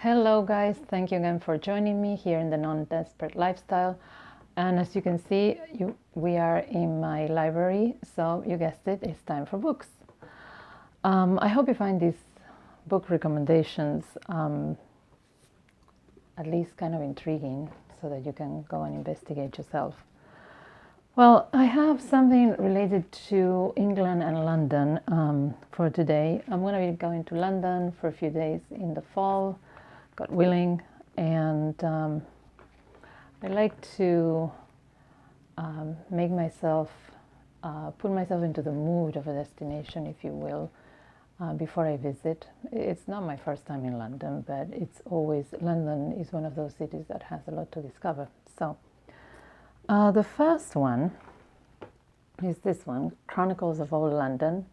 Hello guys, thank you again for joining me here in the Non-Desperate Lifestyle. And as you can see, we are in my library, so you guessed it, it's time for books. I hope you find these book recommendations at least kind of intriguing so that you can go and investigate yourself. Well, I have something related to England and London for today. I'm going to be going to London for a few days in the fall, God willing, and I like to make myself, put myself into the mood of a destination, if you will, before I visit. It's not my first time in London, but London is one of those cities that has a lot to discover. So the first one is this one, Chronicles of Old London.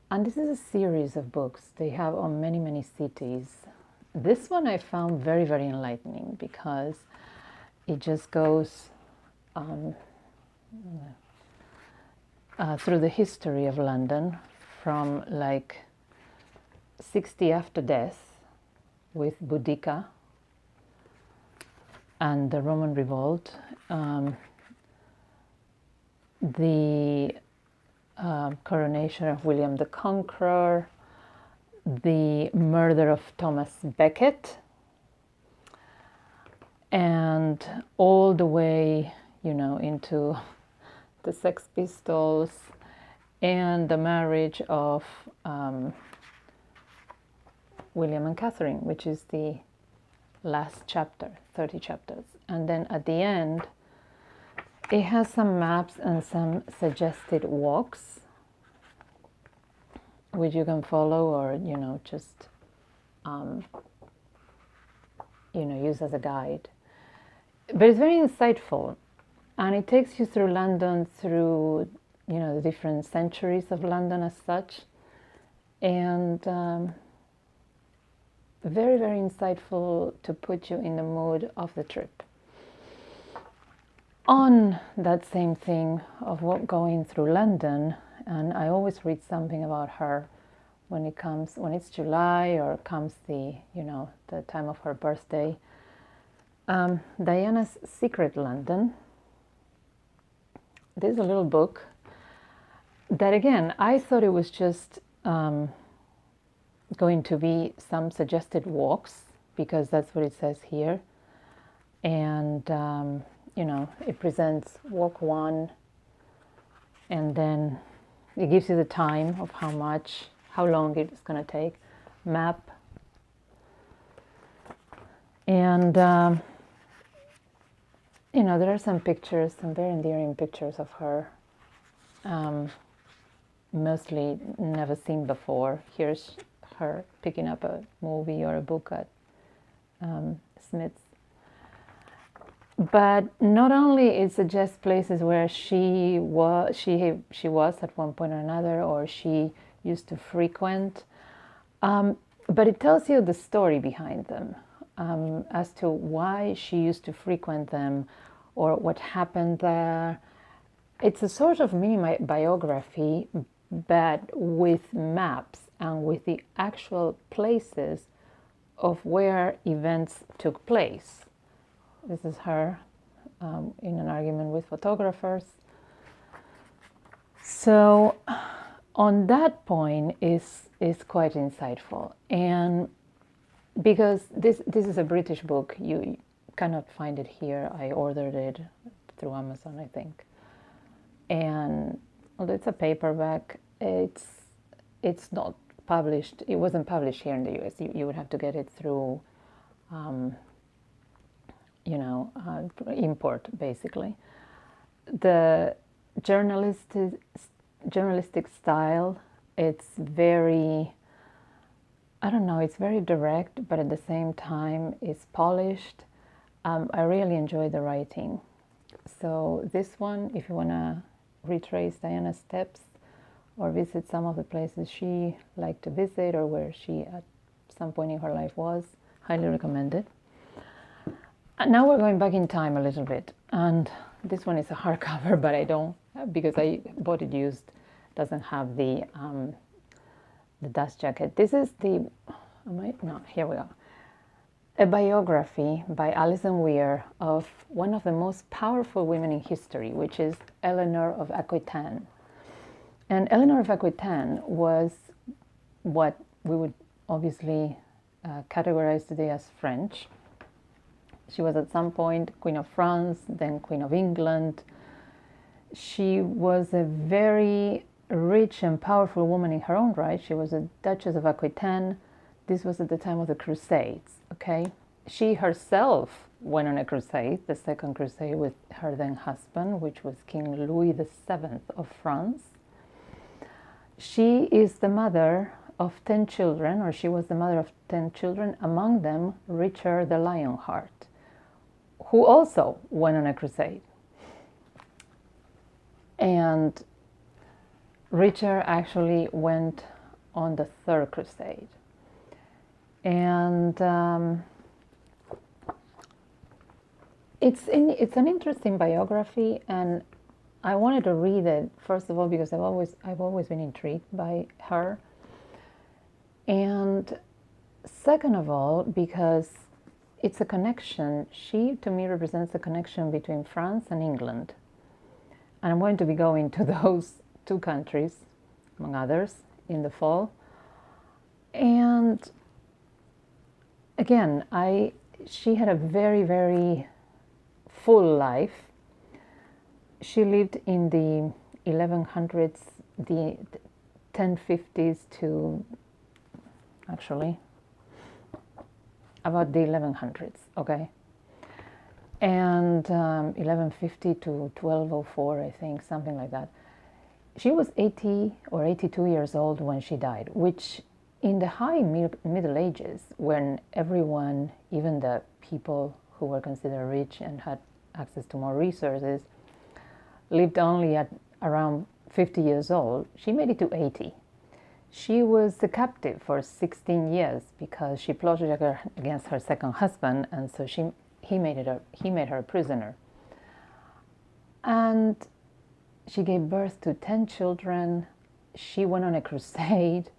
And this is a series of books they have on many, many cities. This one I found very, very enlightening because it just goes through the history of London from like 60 after death with Boudica and the Roman Revolt, the coronation of William the Conqueror, the murder of Thomas Becket, and all the way, into the Sex Pistols and the marriage of William and Catherine, which is the last chapter, 30 chapters. And then at the end, it has some maps and some suggested walks, which you can follow or, just, use as a guide. But it's very insightful, and it takes you through London, through, the different centuries of London as such, and very, very insightful to put you in the mood of the trip. On that same thing of going through London, and I always read something about her when it's July or comes the time of her birthday. Diana's Secret London. There's a little book that, again, I thought it was just going to be some suggested walks, because that's what it says here. And, it presents walk 1, and then it gives you the time of how long it's going to take, map. And, there are some pictures, some very endearing pictures of her, mostly never seen before. Here's her picking up a movie or a book at Smith's. But not only it suggests places where she was at one point or another, or she used to frequent, but it tells you the story behind them, as to why she used to frequent them or what happened there. It's a sort of mini biography, but with maps and with the actual places of where events took place. This is her in an argument with photographers. So on that point is quite insightful. And because this is a British book, you cannot find it here. I ordered it through Amazon, I think. And although it's a paperback, it's not published. It wasn't published here in the US. You would have to get it through import, basically. The journalistic style, it's very, it's very direct, but at the same time it's polished. I really enjoy the writing. So this one, if you want to retrace Diana's steps or visit some of the places she liked to visit or where she at some point in her life was, highly recommend it. And now we're going back in time a little bit, and this one is a hardcover, but I don't, because I bought it used, doesn't have the dust jacket. This is here we go. a biography by Alison Weir of one of the most powerful women in history, which is Eleanor of Aquitaine. And Eleanor of Aquitaine was what we would obviously categorize today as French. She was at some point Queen of France, then Queen of England. She was a very rich and powerful woman in her own right. She was a Duchess of Aquitaine. This was at the time of the Crusades, okay? She herself went on a crusade, the Second Crusade, with her then husband, which was King Louis VII of France. She is the mother of 10 children, or she was the mother of 10 children, among them Richard the Lionheart, who also went on a crusade. And Richard actually went on the Third Crusade. And it's an interesting biography, and I wanted to read it first of all because I've always been intrigued by her, and second of all because it's a connection. She to me represents the connection between France and England, and I'm going to be going to those two countries, among others, in the fall. And again, she had a very, very full life. She lived in the 1100s, the 1050s to actually about the 1100s, okay? And 1150 to 1204, I think, something like that. She was 80 or 82 years old when she died, which in the high Middle Ages, when everyone, even the people who were considered rich and had access to more resources, lived only at around 50 years old, she made it to 80. She was a captive for 16 years because she plotted against her second husband, and so he made her a prisoner. And she gave birth to 10 children. She went on a crusade.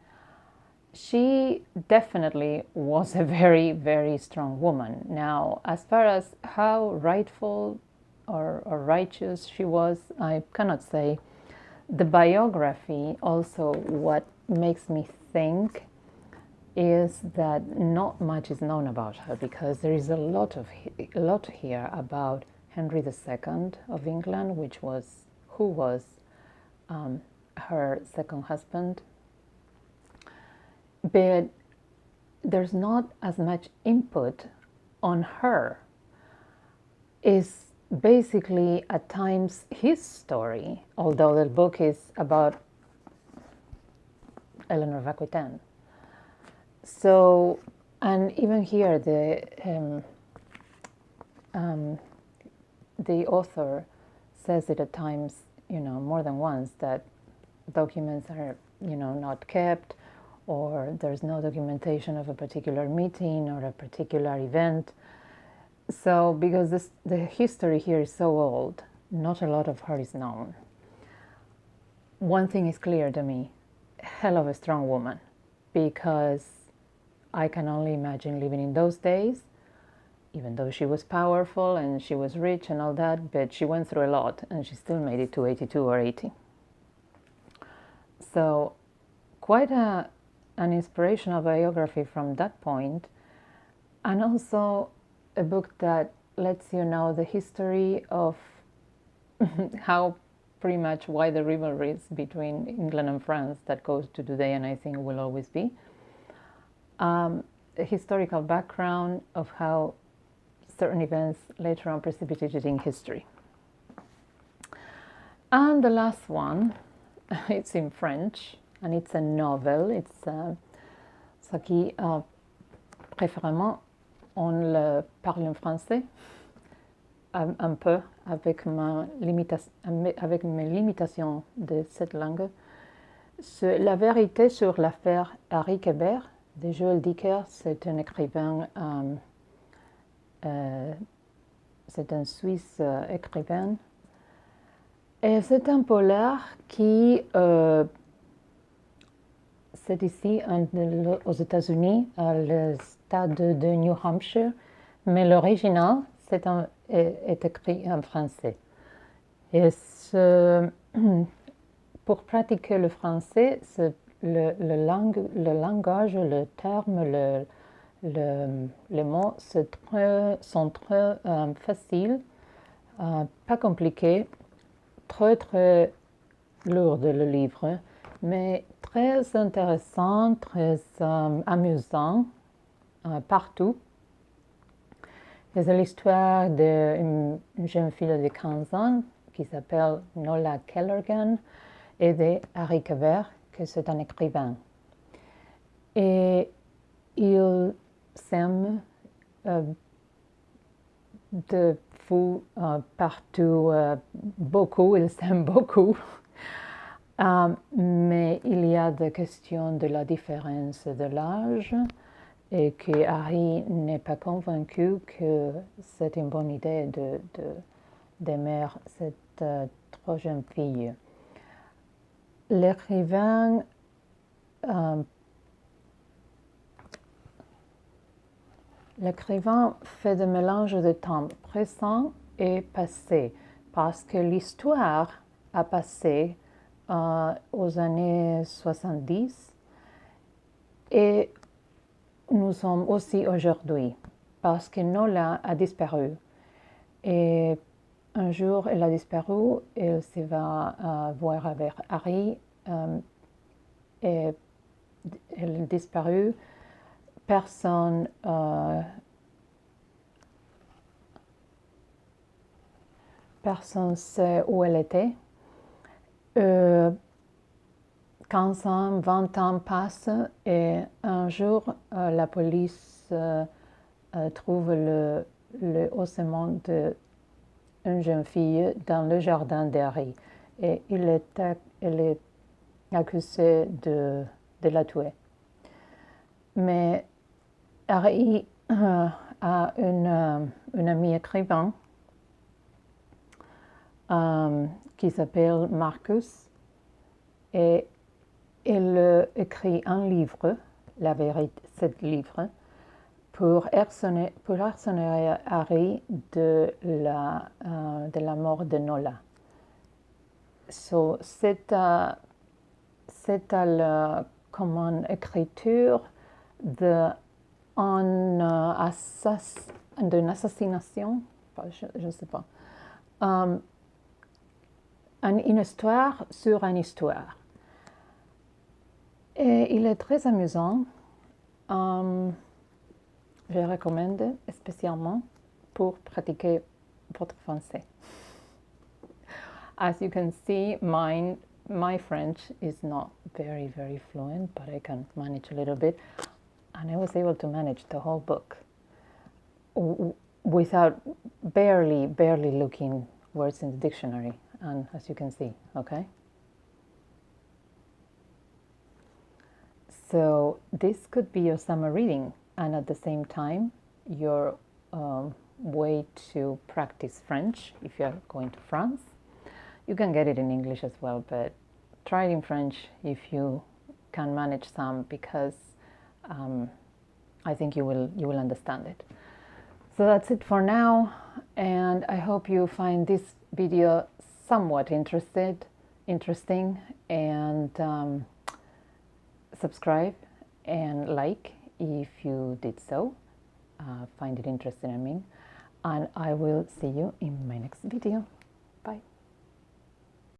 She definitely was a very, very strong woman. Now, as far as how rightful or righteous she was, I cannot say. The biography also, what makes me think is that not much is known about her, because there is a lot here about Henry II of England, who was her second husband. But there's not as much input on her. It's basically at times his story, although the book is about Eleanor of Aquitaine. So, and even here the author says it at times, more than once, that documents are, not kept, or there's no documentation of a particular meeting or a particular event. So, because the history here is so old, not a lot of her is known. One thing is clear to me: hell of a strong woman, because I can only imagine living in those days, even though she was powerful and she was rich and all that, but she went through a lot and she still made it to 82 or 80. So quite an inspirational biography from that point, and also a book that lets you know the history of how pretty much why the rivalries between England and France that goes to today, and I think will always be. A historical background of how certain events later on precipitated in history. And the last one, it's in French, and it's a novel. It's ce qui, préférément, on le parle en français, un peu avec mes limitations de cette langue. La vérité sur l'affaire Harry Quebert de Joël Dicker. C'est un écrivain, c'est un Suisse écrivain. Et c'est un polar qui c'est ici aux États-Unis, à l'État de New Hampshire, mais l'original est écrit en français. Et pour pratiquer le français, le langage, le terme, les mots sont très faciles, pas compliqués, très lourd le livre, mais très intéressant, très amusant partout. C'est l'histoire d'une jeune fille de 15 ans qui s'appelle Nola Kellergan et de Harry Kever, qui est un écrivain. Et ils s'aiment de fou partout, beaucoup, ils s'aiment beaucoup. Mais il y a des questions de la différence de l'âge et que Harry n'est pas convaincu que c'est une bonne idée d'aimer cette trop jeune fille. L'écrivain fait des mélanges de temps présent et passé parce que l'histoire a passé aux années 70 et nous sommes aussi aujourd'hui parce que Nola a disparu et un jour elle a disparu, elle se va voir avec Harry et elle a disparu, personne ne sait où elle était. 15 ans, 20 ans passent et un jour, la police trouve le ossement d'une jeune fille dans le jardin d'Harry. Et elle est accusée de la tuer. Mais Harry a un ami écrivain qui s'appelle Marcus et il écrit un livre, la vérité, ce livre, pour exonérer Harry de la mort de Nola. So, c'est comme une écriture d'une assassination, je ne sais pas, une histoire sur une histoire. Et il est très amusant. Je recommande spécialement pour pratiquer votre français. As you can see, my French is not very, very fluent, but I can manage a little bit. And I was able to manage the whole book without barely looking words in the dictionary. And as you can see, okay? So this could be your summer reading, and at the same time, your way to practice French if you're going to France. You can get it in English as well, but try it in French if you can manage some, because I think you will understand it. So that's it for now, and I hope you find this video somewhat interesting, and subscribe and like if you did so, find it interesting, and I will see you in my next video. Bye.